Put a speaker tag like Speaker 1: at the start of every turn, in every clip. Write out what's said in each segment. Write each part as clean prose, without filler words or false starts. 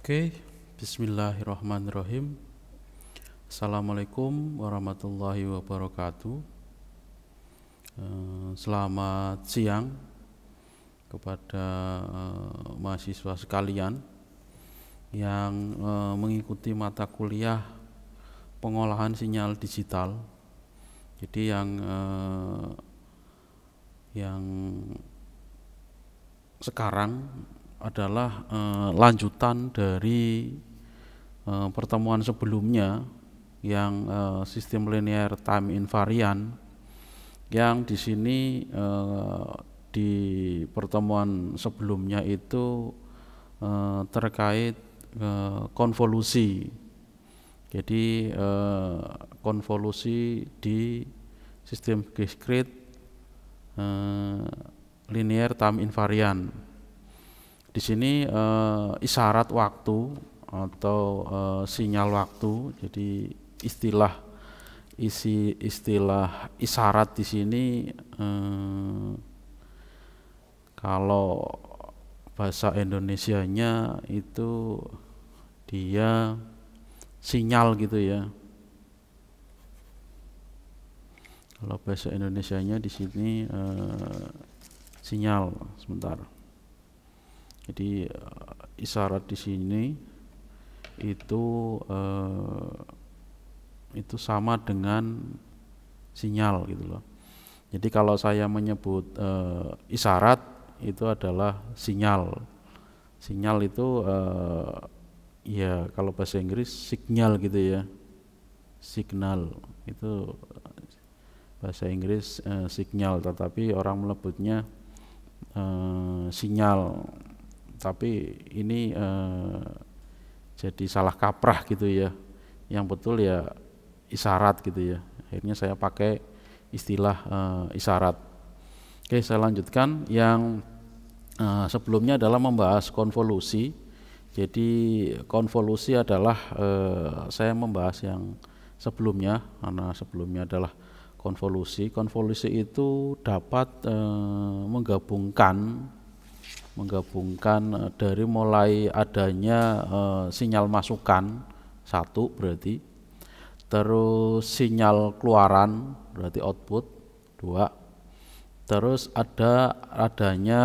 Speaker 1: Oke, bismillahirrahmanirrahim. Assalamualaikum warahmatullahi wabarakatuh. Selamat siang kepada mahasiswa sekalian yang mengikuti mata kuliah pengolahan sinyal digital. Jadi yang sekarang adalah lanjutan dari pertemuan sebelumnya yang sistem linear time invariant, yang di sini di pertemuan sebelumnya itu terkait konvolusi. Jadi konvolusi di sistem discrete linear time invariant. Di sini isyarat waktu atau sinyal waktu. Jadi istilah isyarat di sini kalau bahasa Indonesianya itu dia sinyal gitu ya. Kalau bahasa Indonesianya di sini sinyal. Sebentar. Jadi isyarat di sini itu sama dengan sinyal gitu loh. Jadi kalau saya menyebut isyarat itu adalah sinyal. Sinyal itu ya kalau bahasa Inggris signal gitu ya. Signal itu bahasa Inggris signal, tetapi orang menyebutnya sinyal. Tapi ini jadi salah kaprah gitu ya. Yang betul ya isyarat gitu ya. Akhirnya saya pakai istilah isyarat. Oke, saya lanjutkan. Yang sebelumnya adalah membahas konvolusi. Jadi konvolusi adalah saya membahas yang sebelumnya, karena sebelumnya adalah konvolusi. Konvolusi itu dapat menggabungkan dari mulai adanya sinyal masukan satu berarti, terus sinyal keluaran berarti output dua, terus adanya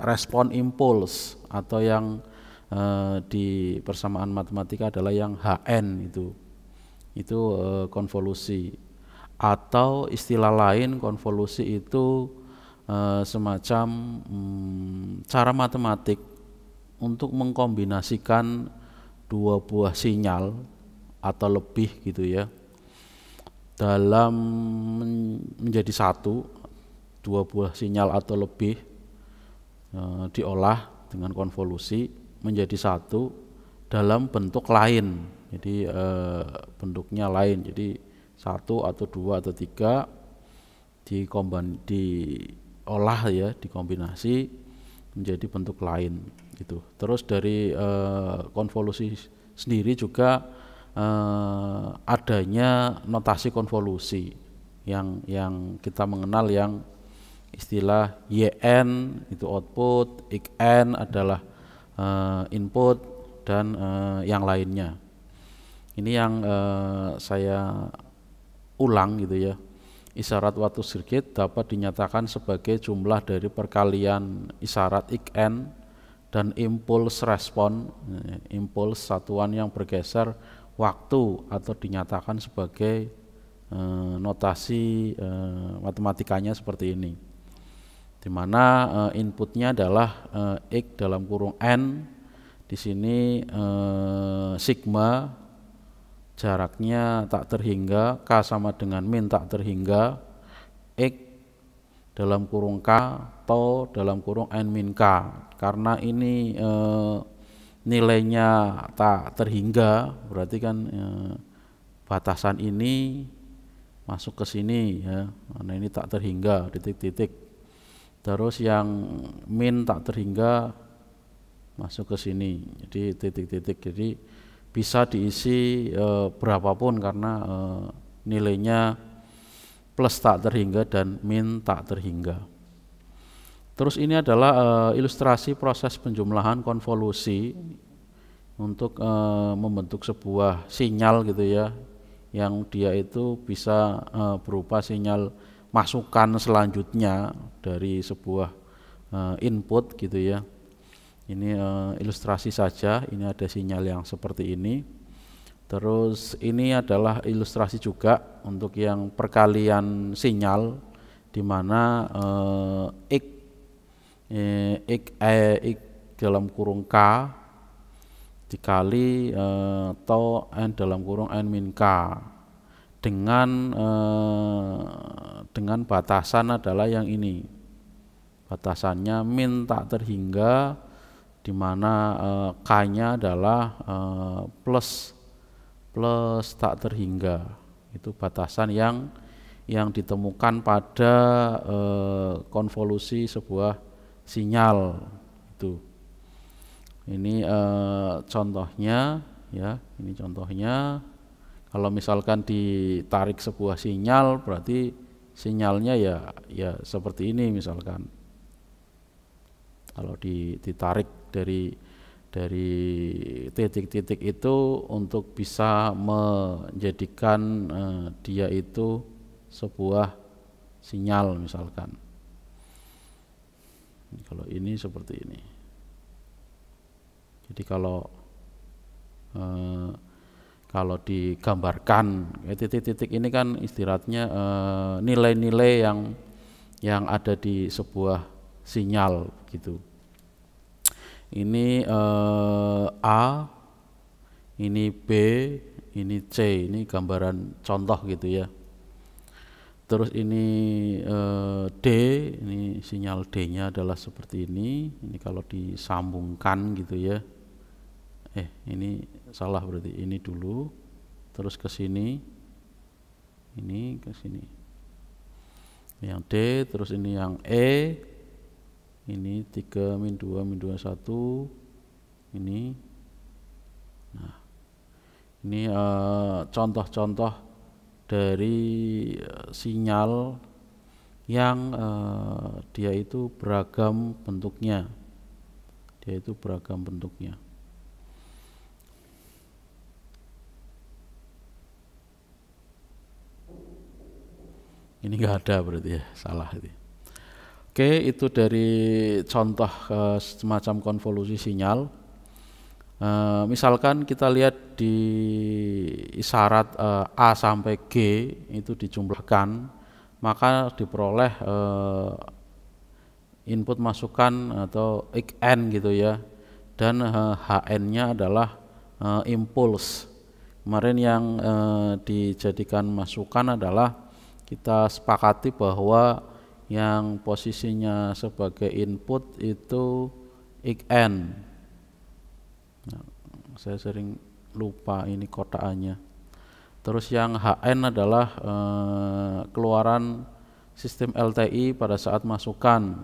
Speaker 1: respon impuls atau yang di persamaan matematika adalah yang HN itu konvolusi, atau istilah lain konvolusi itu semacam cara matematik untuk mengkombinasikan dua buah sinyal atau lebih gitu ya dalam menjadi satu. Dua buah sinyal atau lebih diolah dengan konvolusi menjadi satu dalam bentuk lain. Jadi bentuknya lain, jadi satu atau dua atau tiga diolah ya, dikombinasi menjadi bentuk lain gitu. Terus dari konvolusi sendiri juga adanya notasi konvolusi yang kita mengenal yang istilah YN itu output, XN adalah input, dan yang lainnya. Ini yang saya ulang gitu ya. Isyarat waktu sirkuit dapat dinyatakan sebagai jumlah dari perkalian isyarat XN dan impuls respon, impuls satuan yang bergeser waktu, atau dinyatakan sebagai notasi matematikanya seperti ini, di mana inputnya adalah X dalam kurung N, di sini sigma jaraknya tak terhingga, K sama dengan min tak terhingga, X dalam kurung K, tau dalam kurung N min K. Karena ini nilainya tak terhingga, berarti kan batasan ini masuk ke sini ya. Nah ini tak terhingga, titik-titik. Terus yang min tak terhingga masuk ke sini, jadi titik-titik. Jadi bisa diisi berapapun karena nilainya plus tak terhingga dan min tak terhingga. Terus ini adalah ilustrasi proses penjumlahan konvolusi untuk membentuk sebuah sinyal gitu ya, yang dia itu bisa berupa sinyal masukan selanjutnya dari sebuah input gitu ya. Ini ilustrasi saja, ini ada sinyal yang seperti ini. Terus ini adalah ilustrasi juga untuk yang perkalian sinyal, di mana x dalam kurung k dikali tau n dalam kurung n min k dengan batasan adalah yang ini, batasannya min tak terhingga, di mana k-nya adalah plus tak terhingga. Itu batasan yang ditemukan pada konvolusi sebuah sinyal itu. Ini contohnya ya, ini contohnya. Kalau misalkan ditarik sebuah sinyal, berarti sinyalnya ya seperti ini misalkan. Kalau ditarik dari titik-titik itu untuk bisa menjadikan dia itu sebuah sinyal misalkan. Kalau ini seperti ini. Jadi kalau digambarkan titik-titik ini kan istirahatnya nilai-nilai yang ada di sebuah sinyal gitu. Ini A, ini B, ini C, ini gambaran contoh gitu ya. Terus ini D, ini sinyal D-nya adalah seperti ini. Ini kalau disambungkan gitu ya. Ini salah berarti. Ini dulu, terus ke sini, ini ke sini. Yang D, terus ini yang E. Ini 3 min 2 min 2 1 ini. Nah, ini contoh-contoh dari sinyal yang dia itu beragam bentuknya. Ini enggak ada berarti ya, salah itu. Oke, itu dari contoh semacam konvolusi sinyal. Misalkan kita lihat di isyarat A sampai G itu dijumlahkan, maka diperoleh input masukan atau xn gitu ya, dan hn-nya adalah impuls. Kemarin yang dijadikan masukan adalah kita sepakati bahwa yang posisinya sebagai input itu xn. Nah, saya sering lupa ini kotaannya. Terus yang hn adalah keluaran sistem LTI pada saat masukan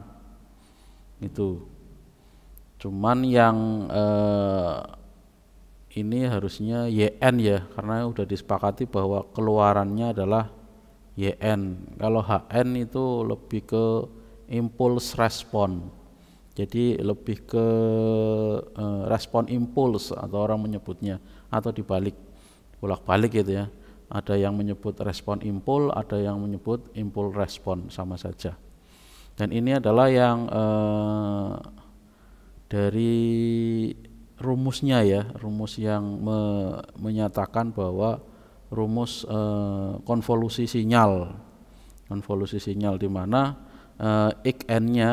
Speaker 1: itu. Cuman yang ini harusnya yn ya, karena udah disepakati bahwa keluarannya adalah yn. Kalau hn itu lebih ke impuls respon, jadi lebih ke respon impuls atau orang menyebutnya, atau dibalik, bolak-balik gitu ya. Ada yang menyebut respon impul, ada yang menyebut impul respon, sama saja. Dan ini adalah yang dari rumusnya ya, rumus yang menyatakan bahwa rumus konvolusi sinyal di mana xn-nya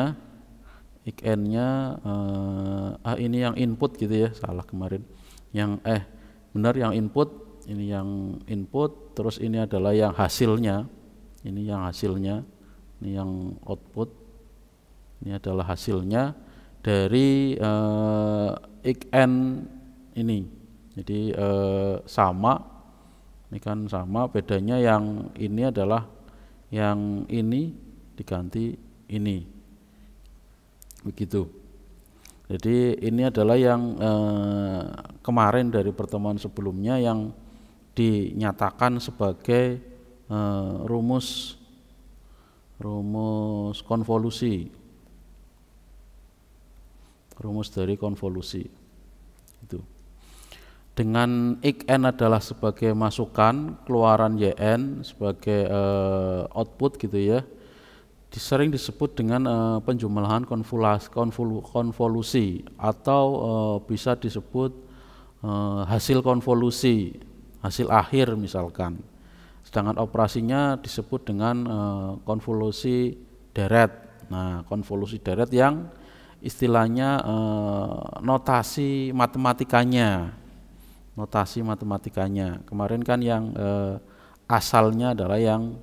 Speaker 1: ini yang input gitu ya, salah kemarin. Yang benar yang input, ini yang input, terus ini adalah yang hasilnya. Ini yang hasilnya, ini yang output. Ini adalah hasilnya dari xn ini. Jadi sama. Ini kan sama, bedanya yang ini adalah yang ini diganti ini, begitu. Jadi ini adalah yang kemarin dari pertemuan sebelumnya yang dinyatakan sebagai rumus konvolusi, rumus dari konvolusi itu. dengan IN adalah sebagai masukan, keluaran YN sebagai output gitu ya. Sering disebut dengan penjumlahan konvolusi atau bisa disebut hasil konvolusi, hasil akhir misalkan. Sedangkan operasinya disebut dengan konvolusi deret. Nah, konvolusi deret yang istilahnya notasi matematikanya. Kemarin kan yang asalnya adalah yang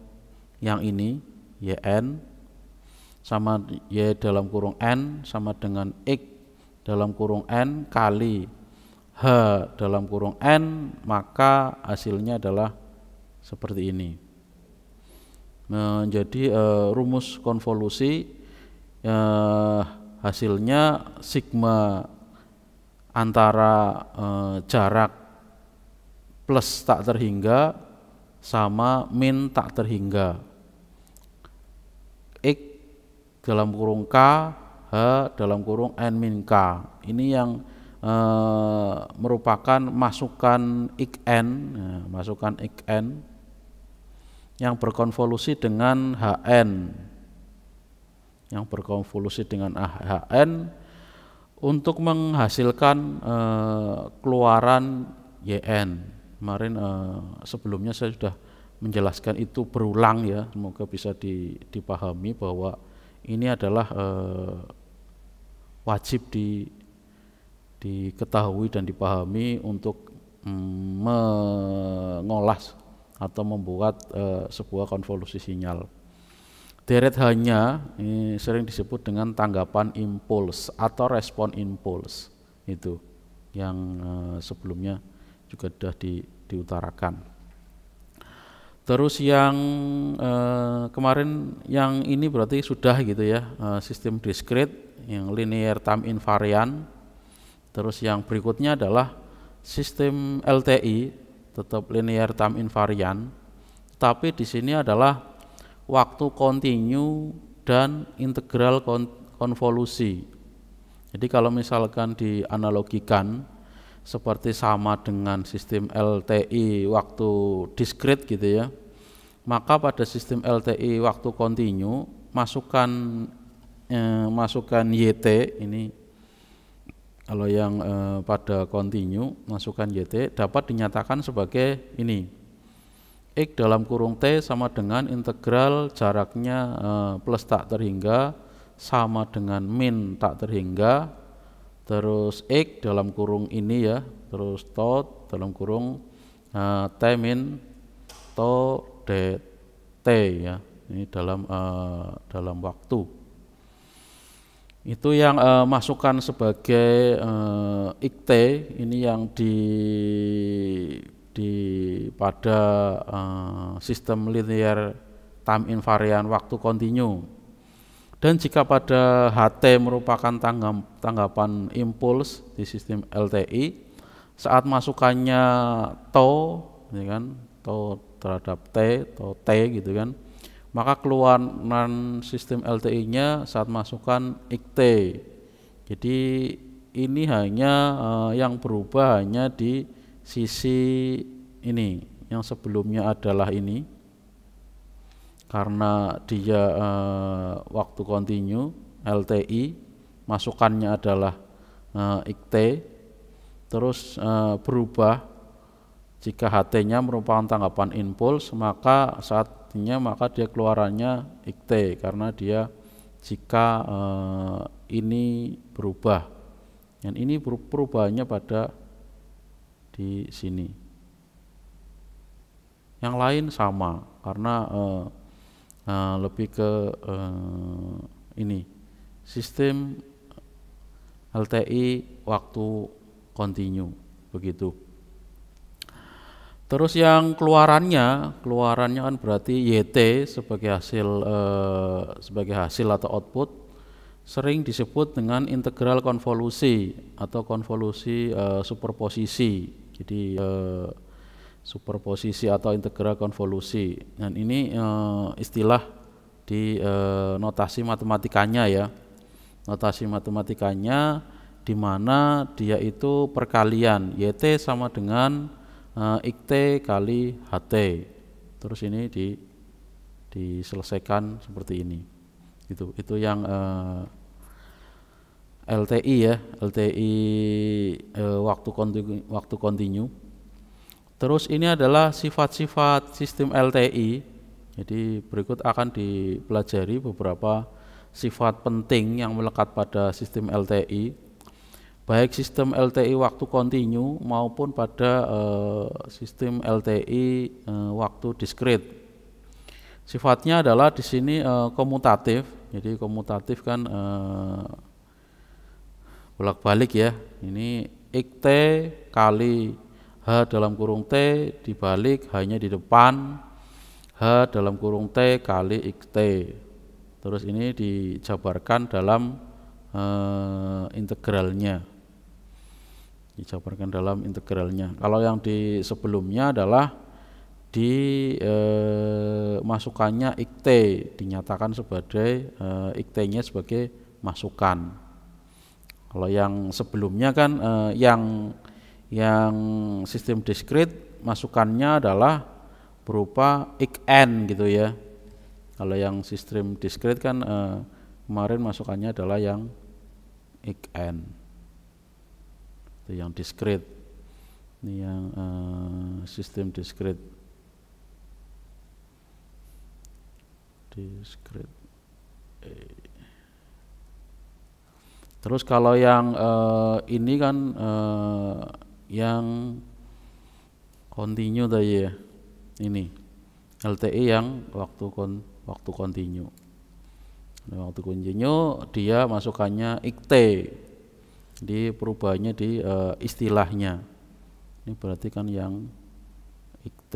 Speaker 1: ini YN sama Y dalam kurung N sama dengan X dalam kurung N kali H dalam kurung N, maka hasilnya adalah seperti ini. Jadi rumus konvolusi hasilnya sigma antara jarak plus tak terhingga sama min tak terhingga. X dalam kurung K, H dalam kurung N min K. Ini yang merupakan masukan XN, masukan XN yang berkonvolusi dengan HN. Yang berkonvolusi dengan HN untuk menghasilkan keluaran YN. Kemarin sebelumnya saya sudah menjelaskan itu berulang ya, semoga bisa dipahami bahwa ini adalah wajib diketahui dan dipahami untuk mengolah atau membuat sebuah konvolusi sinyal. Deret hanya ini sering disebut dengan tanggapan impuls atau respon impuls, itu yang sebelumnya juga sudah diutarakan. Terus yang kemarin yang ini berarti sudah gitu ya, sistem discrete yang linear time invariant. Terus yang berikutnya adalah sistem LTI, tetap linear time invariant, tapi di sini adalah waktu kontinu dan integral konvolusi. Jadi kalau misalkan dianalogikan seperti sama dengan sistem LTI waktu discrete gitu ya, maka pada sistem LTI waktu kontinu masukkan YT ini, kalau yang pada kontinu masukkan YT dapat dinyatakan sebagai ini, X dalam kurung T sama dengan integral jaraknya plus tak terhingga sama dengan min tak terhingga, terus X dalam kurung ini ya, terus to dalam kurung T min to dt ya, ini dalam waktu. Itu yang masukkan sebagai IKT ini yang pada sistem linear time invariant waktu kontinu. Dan jika pada HT merupakan tanggapan impuls di sistem LTI, saat masukannya to, ya kan, to terhadap T gitu kan, maka keluaran sistem LTI-nya saat masukan IKT. Jadi ini hanya yang berubah hanya di sisi ini, yang sebelumnya adalah ini. Karena dia waktu kontinu LTI, masukannya adalah IKT, terus berubah jika HT-nya merupakan tanggapan impuls, maka saatnya maka dia keluarannya IKT karena dia jika ini berubah, dan ini perubahannya pada di sini. Yang lain sama karena lebih ke ini sistem LTI waktu kontinu begitu. Terus yang keluarannya kan berarti YT sebagai hasil atau output sering disebut dengan integral konvolusi atau konvolusi superposisi. Jadi superposisi atau integral konvolusi. Dan ini istilah di notasi matematikanya ya. Notasi matematikanya di mana dia itu perkalian YT sama dengan XT kali HT. Terus ini diselesaikan seperti ini. Itu yang LTI ya, LTI waktu kontinu. Terus ini adalah sifat-sifat sistem LTI. Jadi berikut akan dipelajari beberapa sifat penting yang melekat pada sistem LTI, baik sistem LTI waktu kontinu maupun pada sistem LTI waktu diskrit. Sifatnya adalah di sini komutatif. Jadi komutatif kan bolak-balik ya. Ini XT kali H dalam kurung T dibalik hanya di depan H dalam kurung T kali XT. Terus ini dijabarkan dalam integralnya. Kalau yang di sebelumnya adalah masukkannya XT, dinyatakan sebagai XT-nya sebagai masukan. Kalau yang sebelumnya kan yang sistem diskrit masukannya adalah berupa xn gitu ya. Kalau yang sistem diskrit kan kemarin masukannya adalah yang xn. Itu yang diskrit. Ini yang sistem diskrit. Terus kalau yang ini kan yang kontinu tadi ya, ini LTI yang waktu kontinu. Waktu kontinu dia masukannya XT, di perubahannya di istilahnya. Ini berarti kan yang XT.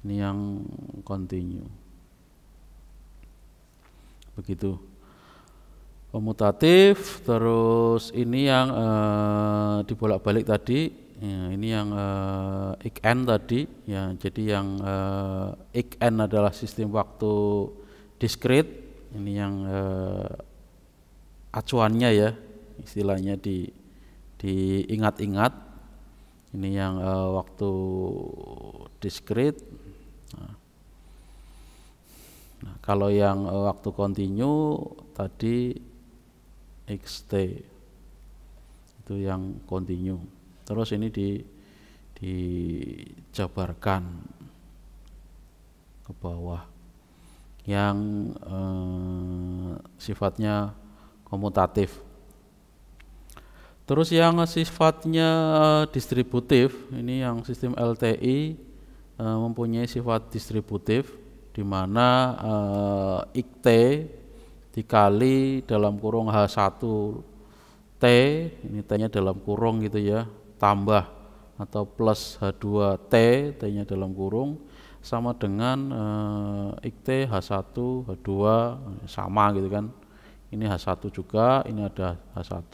Speaker 1: Ini yang kontinu. Begitu. Komutatif, terus ini yang dibolak-balik tadi, ya, ini yang xn tadi, ya. Jadi yang xn adalah sistem waktu diskrit, ini yang acuannya ya, istilahnya diingat-ingat. Ini yang waktu diskrit. Nah, kalau yang waktu kontinu tadi XT itu yang kontinu. Terus ini dijabarkan ke bawah yang sifatnya komutatif. Terus yang sifatnya distributif, ini yang sistem LTI mempunyai sifat distributif, di mana XT dikali dalam kurung H1T, ini T-nya dalam kurung gitu ya, tambah atau plus H2T, T-nya dalam kurung, sama dengan XT H1, H2, sama gitu kan. Ini H1 juga, ini ada H1,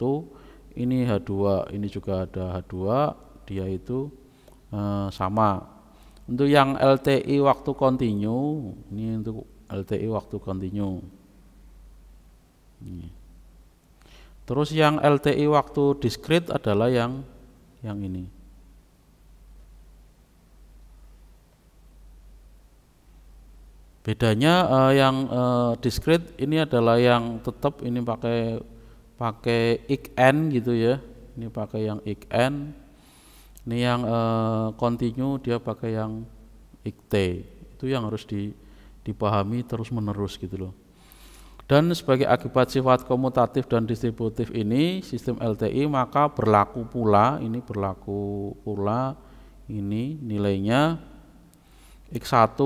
Speaker 1: ini H2, ini juga ada H2, dia itu sama. Untuk yang LTI waktu kontinu, ini untuk LTI waktu kontinu. Terus yang LTI waktu diskrit adalah yang ini. Bedanya yang diskrit ini adalah yang tetap ini pakai xn gitu ya. Ini pakai yang xn. Ini yang kontinu dia pakai yang xt. Itu yang harus dipahami terus menerus gitu loh. Dan sebagai akibat sifat komutatif dan distributif ini sistem LTI, maka berlaku pula ini nilainya X1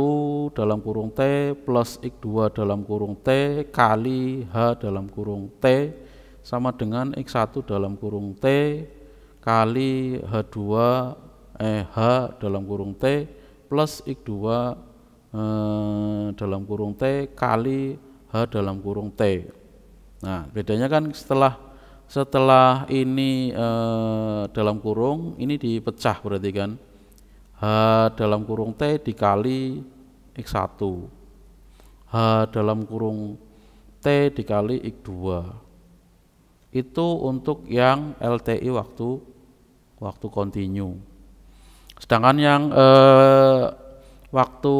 Speaker 1: dalam kurung T plus X2 dalam kurung T kali H dalam kurung T sama dengan X1 dalam kurung T kali H dalam kurung T plus X2 dalam kurung T kali H dalam kurung T. Nah, bedanya kan setelah ini dalam kurung, ini dipecah berarti kan. H dalam kurung T dikali X1. H dalam kurung T dikali X2. Itu untuk yang LTI waktu kontinu. Sedangkan yang waktu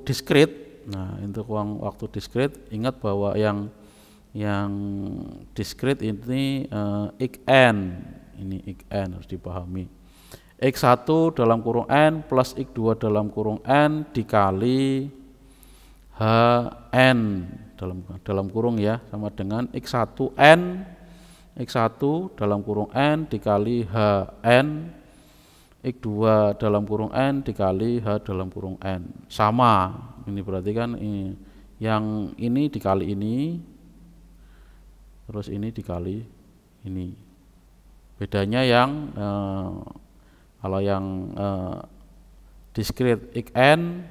Speaker 1: diskrit, nah untuk waktu diskrit ingat bahwa yang diskrit ini xn, ini xn harus dipahami. X1 dalam kurung N plus X2 dalam kurung N dikali HN dalam kurung ya, sama dengan X1N, X1 dalam kurung N dikali HN, X2 dalam kurung N dikali H dalam kurung N. Sama, ini berarti kan yang ini dikali ini, terus ini dikali ini. Bedanya yang kalau yang diskrit xn,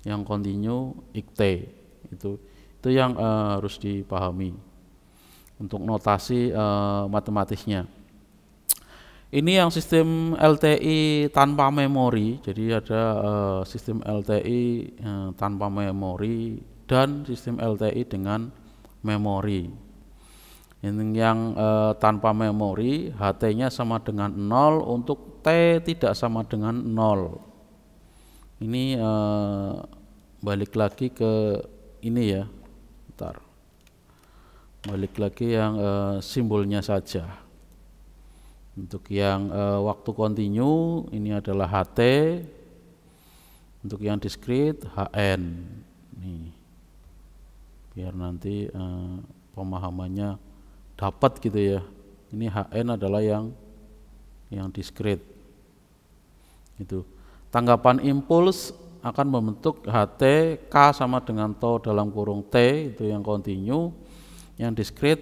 Speaker 1: yang kontinu xt, itu yang harus dipahami untuk notasi matematisnya. Ini yang sistem LTI tanpa memori, jadi ada sistem LTI tanpa memori dan sistem LTI dengan memori. Ini yang tanpa memori, HT-nya sama dengan 0, untuk T tidak sama dengan 0. Ini balik lagi ke ini ya, bentar. Balik lagi yang simbolnya saja. Untuk yang waktu kontinu ini adalah HT, untuk yang diskrit HN. Nih, biar nanti pemahamannya dapat gitu ya. Ini HN adalah yang diskrit. Itu. Tanggapan impuls akan membentuk HT K sama dengan tau dalam kurung T, itu yang kontinu. Yang diskrit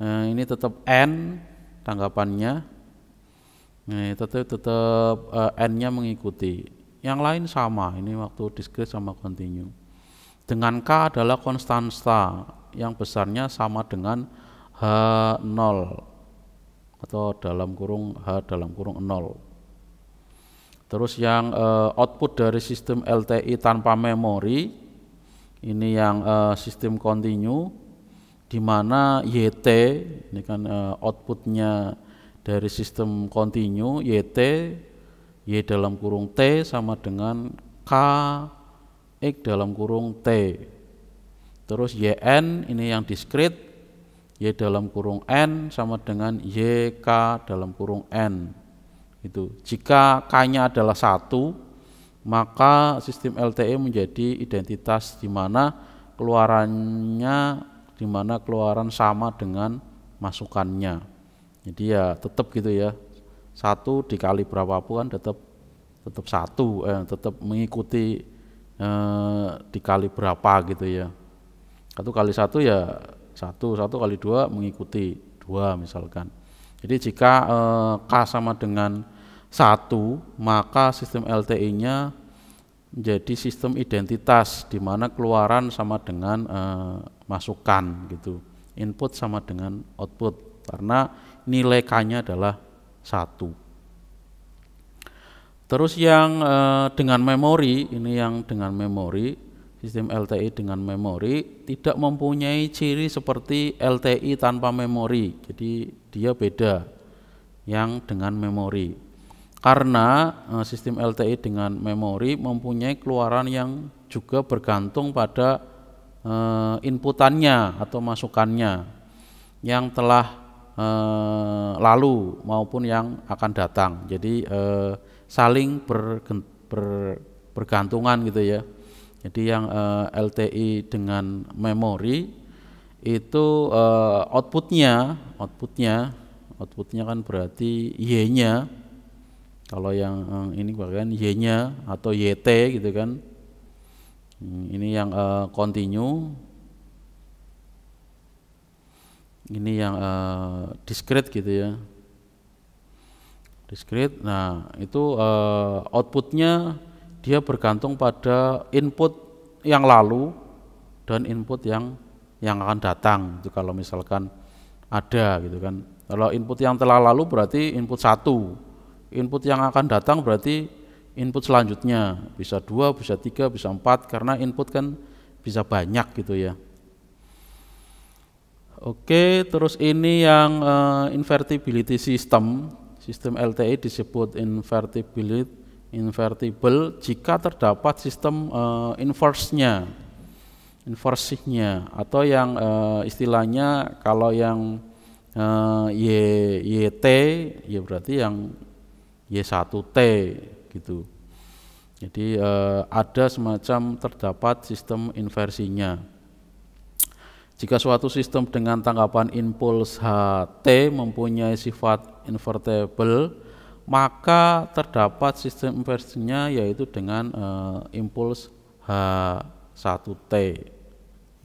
Speaker 1: ini tetap N tanggapannya. Nah, tetap N-nya mengikuti. Yang lain sama, ini waktu diskrit sama kontinu. Dengan K adalah konstanta yang besarnya sama dengan H0 atau dalam kurung H dalam kurung 0. Terus yang output dari sistem LTI tanpa memori, ini yang sistem kontinu, di mana YT, ini kan outputnya dari sistem kontinu, YT, Y dalam kurung T sama dengan K X dalam kurung T. Terus YN ini yang diskrit, Y dalam kurung N sama dengan YK dalam kurung N. Itu. Jika K-nya adalah 1, maka sistem LTI menjadi identitas di mana keluaran sama dengan masukannya. Jadi ya tetap gitu ya. 1 dikali berapapun kan tetap 1, tetap mengikuti dikali berapa gitu ya. 1 kali 1 ya 1 kali 2 mengikuti 2 misalkan. Jadi jika K sama dengan 1, maka sistem LTI-nya menjadi sistem identitas di mana keluaran sama dengan masukan gitu. Input sama dengan output karena nilai K-nya adalah 1. Terus yang dengan memori, ini yang dengan memori, sistem LTI dengan memori tidak mempunyai ciri seperti LTI tanpa memori. Jadi dia beda yang dengan memori. Karena sistem LTI dengan memori mempunyai keluaran yang juga bergantung pada inputannya atau masukannya yang telah lalu maupun yang akan datang. Jadi saling bergantungan gitu ya. Jadi yang LTI dengan memori itu outputnya kan berarti Y-nya. Kalau yang ini bahkan Y-nya atau YT gitu kan. Ini yang kontinu. Ini yang diskrit gitu ya. Diskrit. Nah, itu outputnya dia bergantung pada input yang lalu dan input yang akan datang. Itu kalau misalkan ada gitu kan. Kalau input yang telah lalu berarti input 1. Input yang akan datang berarti input selanjutnya. Bisa 2, bisa 3, bisa 4 karena input kan bisa banyak gitu ya. Oke, terus ini yang invertibility system. Sistem LTI disebut invertible jika terdapat sistem inverse-nya atau yang istilahnya kalau yang YT ya berarti yang Y1T gitu. Jadi ada semacam terdapat sistem inversinya. Jika suatu sistem dengan tanggapan impuls HT mempunyai sifat invertible, maka terdapat sistem inversinya yaitu dengan impuls H1T.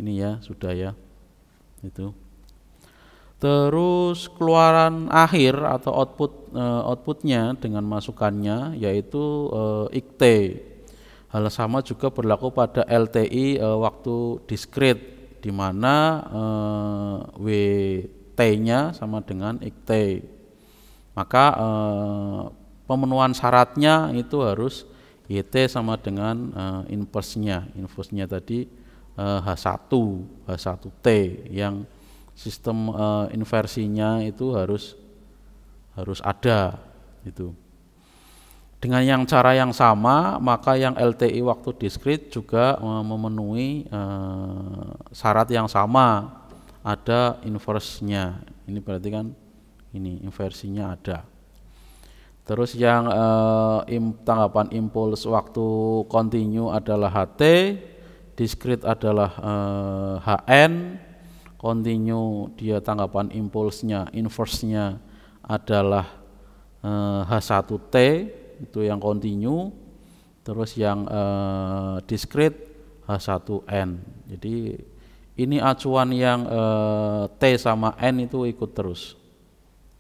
Speaker 1: Ini ya, sudah ya. Itu. Terus keluaran akhir atau outputnya dengan masukannya yaitu IKT. Hal sama juga berlaku pada LTI waktu diskrit, di mana WT-nya sama dengan IKT. Maka pemenuhan syaratnya itu harus YT sama dengan inverse-nya tadi H1T yang sistem inversinya itu harus ada itu. Dengan yang cara yang sama, maka yang LTI waktu diskrit juga memenuhi syarat yang sama, ada inverse-nya. Ini berarti kan ini inversinya ada. Terus yang tanggapan impuls waktu kontinu adalah HT, diskrit adalah HN, kontinu dia tanggapan impulsnya, inverse-nya adalah H1T, itu yang kontinu, terus yang diskrit H1N. Jadi ini acuan yang T sama N itu ikut terus.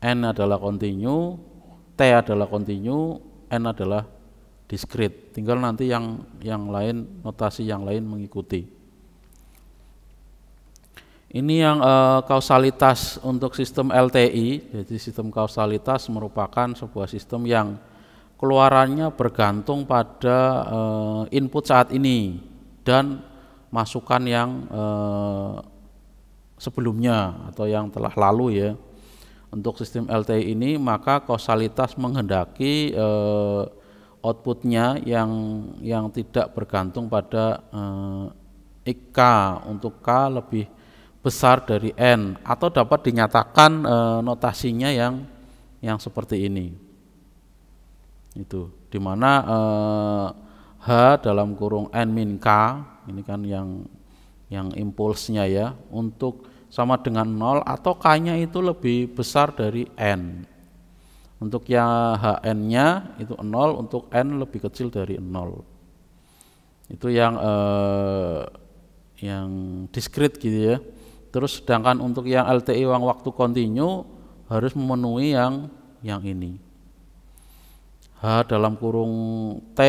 Speaker 1: N adalah kontinu, T adalah kontinu, N adalah diskrit. Tinggal nanti yang lain, notasi yang lain mengikuti. Ini yang kausalitas untuk sistem LTI. Jadi sistem kausalitas merupakan sebuah sistem yang keluarannya bergantung pada input saat ini dan masukan yang sebelumnya atau yang telah lalu ya. Untuk sistem LTI ini maka kausalitas menghendaki outputnya yang tidak bergantung pada IK untuk K lebih besar dari N, atau dapat dinyatakan notasinya yang seperti ini. Itu dimana H dalam kurung N min K ini kan yang impulsnya ya, untuk sama dengan 0 atau K-nya itu lebih besar dari N. Untuk yang HN-nya itu 0, untuk N lebih kecil dari 0. Itu yang diskrit gitu ya. Terus sedangkan untuk yang LTI waktu kontinu harus memenuhi yang ini. H dalam kurung T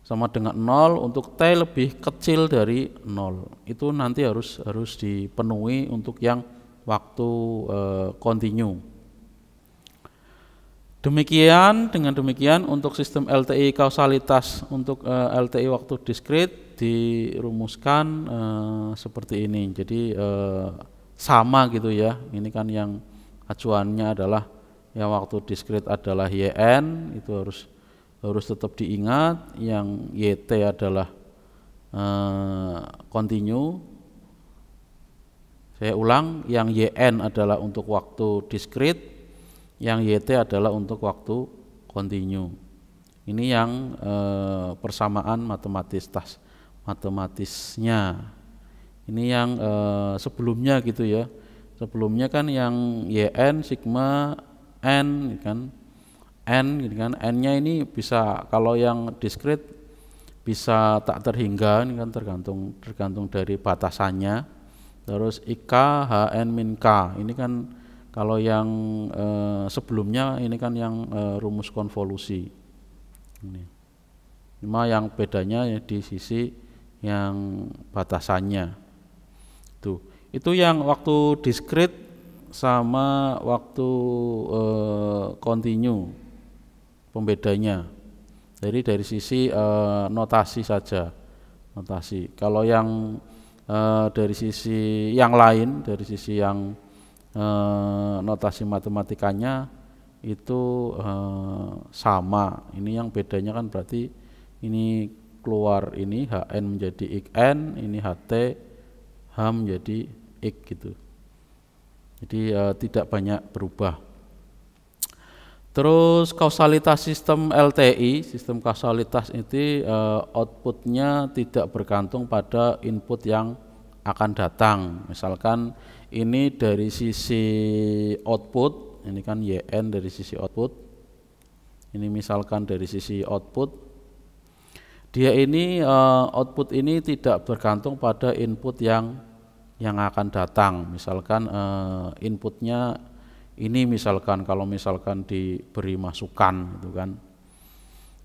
Speaker 1: sama dengan 0, untuk T lebih kecil dari 0. Itu nanti harus dipenuhi untuk yang waktu kontinu. Dengan demikian untuk sistem LTI kausalitas untuk LTI waktu diskrit dirumuskan seperti ini. Jadi sama gitu ya. Ini kan yang acuannya adalah yang waktu diskrit adalah YN, itu harus tetap diingat. Yang YT adalah kontinu. Saya ulang, yang YN adalah untuk waktu diskrit, yang YT adalah untuk waktu kontinu. Ini yang persamaan matematisnya. Ini yang sebelumnya gitu ya. Sebelumnya kan yang YN sigma N kan, N-nya ini bisa, kalau yang diskrit bisa tak terhingga, ini kan tergantung dari batasannya. Terus IK HN min K, ini kan kalau yang sebelumnya ini kan yang rumus konvolusi. Ini. Cuma yang bedanya ya di sisi yang batasannya. Itu yang waktu diskrit sama waktu kontinu pembedanya. Jadi dari sisi notasi saja. Notasi. Kalau yang dari sisi yang lain, dari sisi yang notasi matematikanya itu sama. Ini yang bedanya kan berarti ini keluar ini HN menjadi XN, ini HT H menjadi X gitu. Jadi tidak banyak berubah. Terus kausalitas sistem LTI, sistem kausalitas itu outputnya tidak bergantung pada input yang akan datang. Misalkan ini dari sisi output, ini kan YN dari sisi output. Ini misalkan dari sisi output, dia ini output ini tidak bergantung pada input yang akan datang. Misalkan inputnya ini misalkan kalau misalkan diberi masukan gitu kan,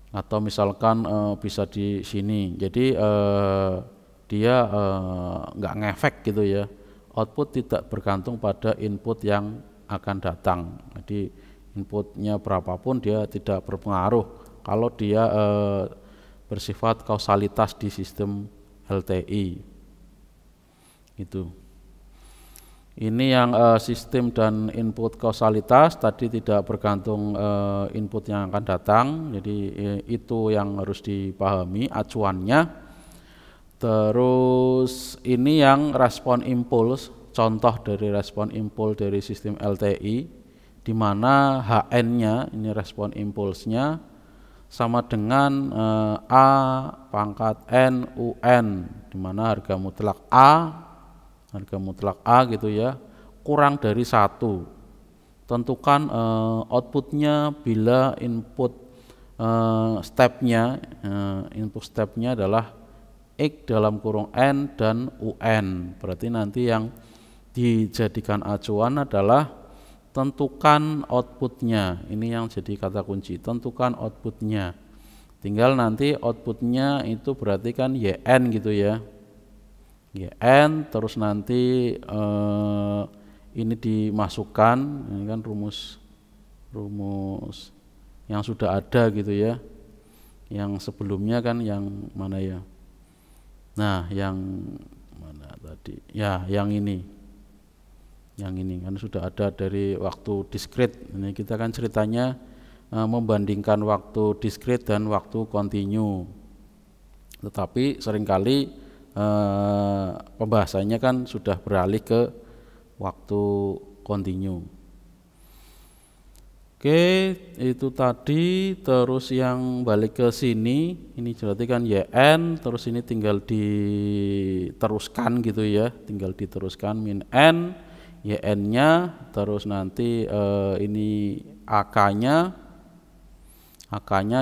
Speaker 1: atau misalkan bisa di sini, jadi dia nggak ngefek gitu ya. Output tidak bergantung pada input yang akan datang. Jadi inputnya berapapun dia tidak berpengaruh kalau dia bersifat kausalitas di sistem LTI. Itu. Ini yang sistem dan input kausalitas tadi tidak bergantung input yang akan datang. Jadi itu yang harus dipahami acuannya. Terus ini yang respon impuls, contoh dari respon impuls dari sistem LTI, di mana HN-nya ini respon impulsnya sama dengan A pangkat N UN, di mana harga mutlak A gitu ya kurang dari 1. Tentukan outputnya bila input stepnya adalah X dalam kurung N dan UN. Berarti nanti yang dijadikan acuan adalah tentukan outputnya. Ini yang jadi kata kunci, tentukan outputnya. Tinggal nanti outputnya itu berarti kan YN gitu ya, YN, terus nanti ini dimasukkan, ini kan rumus yang sudah ada gitu ya, yang sebelumnya kan yang mana ya, nah yang mana tadi ya, yang ini kan sudah ada dari waktu diskrit. Ini kita kan ceritanya membandingkan waktu diskrit dan waktu kontinu, tetapi seringkali pembahasannya kan sudah beralih ke waktu kontinu. Oke, itu tadi. Terus yang balik ke sini, ini berarti kan YN, terus ini tinggal diteruskan gitu ya, tinggal diteruskan min N, YN-nya, terus nanti ini AK-nya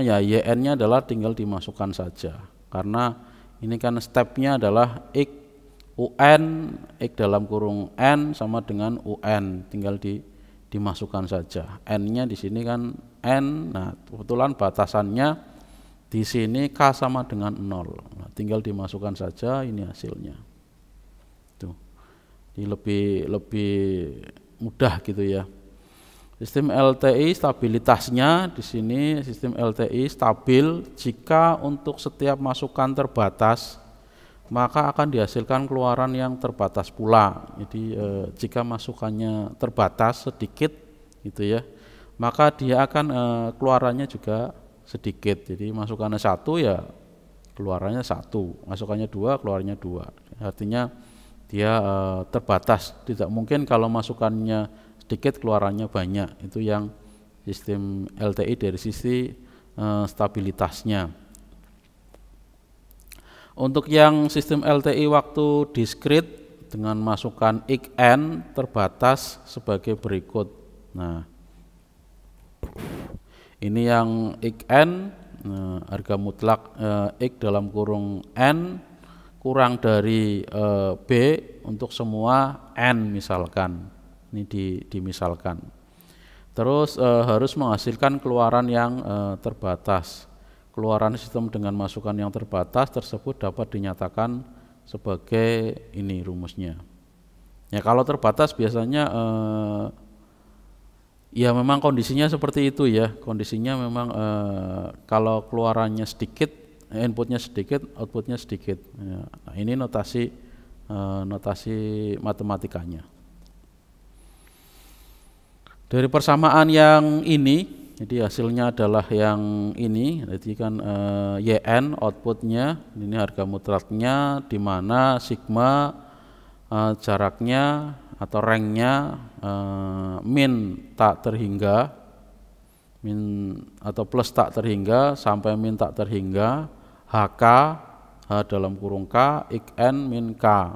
Speaker 1: ya YN-nya adalah tinggal dimasukkan saja, karena ini kan stepnya adalah X UN, X dalam kurung N sama dengan UN, tinggal dimasukkan saja. N-nya di sini kan N, nah kebetulan batasannya di sini K sama dengan 0. Nah, tinggal dimasukkan saja, ini hasilnya. Tuh. Jadi lebih mudah gitu ya. Sistem LTI stabilitasnya di sini, sistem LTI stabil jika untuk setiap masukan terbatas maka akan dihasilkan keluaran yang terbatas pula. Jadi jika masukannya terbatas sedikit gitu ya, maka dia akan keluarannya juga sedikit. Jadi masukannya 1 ya keluarannya 1, masukannya 2 keluarannya 2. Artinya dia terbatas, tidak mungkin kalau masukannya sedikit keluarannya banyak. Itu yang sistem LTI dari sisi stabilitasnya. Untuk yang sistem LTI waktu diskrit dengan masukan XN terbatas sebagai berikut. Nah, ini yang XN, harga mutlak X dalam kurung N kurang dari B untuk semua N misalkan. Ini dimisalkan. Terus harus menghasilkan keluaran yang terbatas. Keluaran sistem dengan masukan yang terbatas tersebut dapat dinyatakan sebagai ini rumusnya. Ya kalau terbatas biasanya ya memang kondisinya seperti itu ya. Kondisinya memang kalau keluarannya sedikit, inputnya sedikit, outputnya sedikit. Ya, nah ini notasi notasi matematikanya. Dari persamaan yang ini, jadi hasilnya adalah yang ini, jadi kan YN outputnya, ini harga mutlaknya, di mana sigma jaraknya atau ranknya min tak terhingga, min atau plus tak terhingga sampai min tak terhingga, HK H dalam kurung K, XN min K.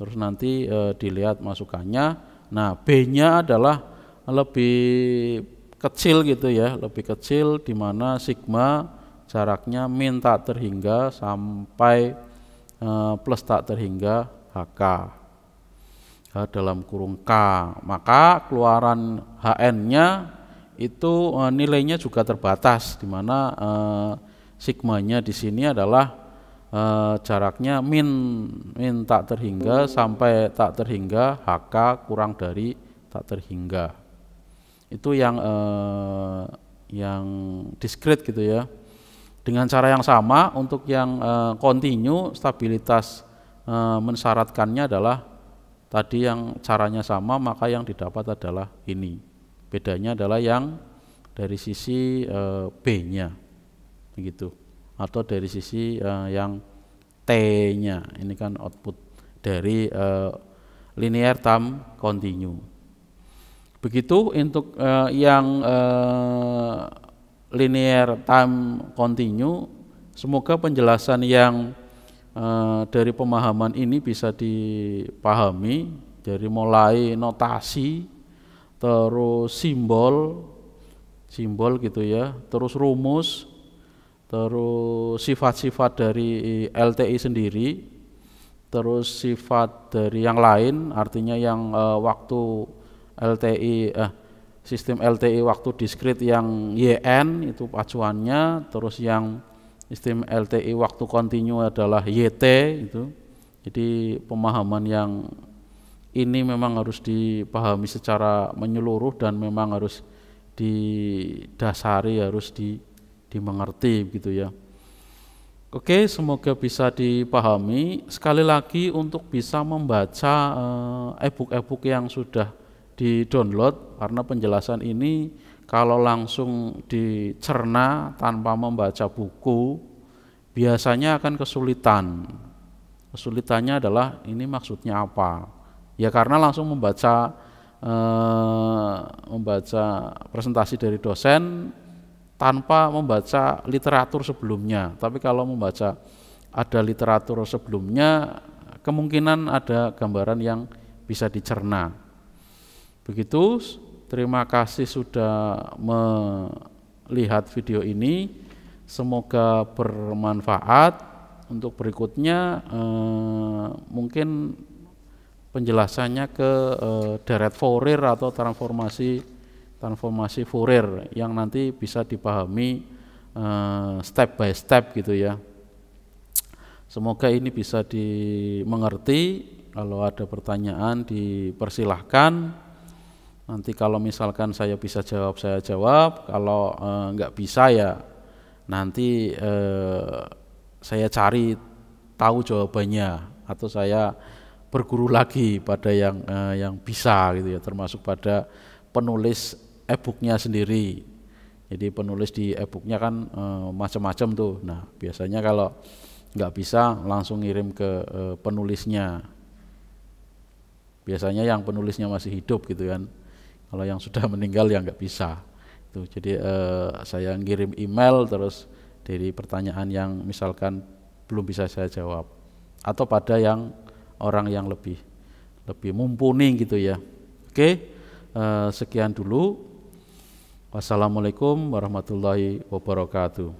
Speaker 1: Terus nanti dilihat masukannya. Nah, B-nya adalah lebih kecil gitu ya, lebih kecil, di mana sigma jaraknya min tak terhingga sampai plus tak terhingga HK H dalam kurung K. Maka keluaran HN-nya itu nilainya juga terbatas, di mana sigmanya di sini adalah jaraknya min tak terhingga sampai tak terhingga, HK kurang dari tak terhingga. Itu yang diskrit gitu ya. Dengan cara yang sama untuk yang kontinu, stabilitas mensyaratkannya adalah tadi yang caranya sama, maka yang didapat adalah ini. Bedanya adalah yang dari sisi B-nya begitu, atau dari sisi yang T-nya. Ini kan output dari linear time continue. Begitu untuk yang linear time continue. Semoga penjelasan yang dari pemahaman ini bisa dipahami, dari mulai notasi, terus simbol gitu ya, terus rumus, terus sifat-sifat dari LTI sendiri, terus sifat dari yang lain, artinya yang waktu LTI sistem LTI waktu diskrit yang YN itu acuannya, terus yang sistem LTI waktu kontinu adalah YT itu. Jadi pemahaman yang ini memang harus dipahami secara menyeluruh dan memang harus didasari, harus dimengerti gitu ya. Oke, semoga bisa dipahami. Sekali lagi, untuk bisa membaca e-book yang sudah di-download, karena penjelasan ini kalau langsung dicerna tanpa membaca buku biasanya akan kesulitan. Kesulitannya adalah ini maksudnya apa? Ya karena langsung membaca presentasi dari dosen tanpa membaca literatur sebelumnya. Tapi kalau membaca ada literatur sebelumnya, kemungkinan ada gambaran yang bisa dicerna. Begitu, terima kasih sudah melihat video ini. Semoga bermanfaat. Untuk berikutnya mungkin penjelasannya ke deret Fourier atau transformasi Fourier yang nanti bisa dipahami step by step gitu ya. Semoga ini bisa dimengerti. Kalau ada pertanyaan dipersilahkan. Nanti kalau misalkan saya bisa jawab, saya jawab. Kalau nggak bisa ya nanti saya cari tahu jawabannya, atau saya berguru lagi pada yang bisa gitu ya, termasuk pada penulis e-booknya sendiri. Jadi penulis di e-booknya kan macam-macam tuh. Nah biasanya kalau nggak bisa langsung ngirim ke penulisnya. Biasanya yang penulisnya masih hidup gitu kan. Kalau yang sudah meninggal ya nggak bisa. Tuh, jadi saya ngirim email terus dari pertanyaan yang misalkan belum bisa saya jawab, atau pada yang orang yang lebih mumpuni gitu ya. Oke, sekian dulu. Wassalamualaikum warahmatullahi wabarakatuh.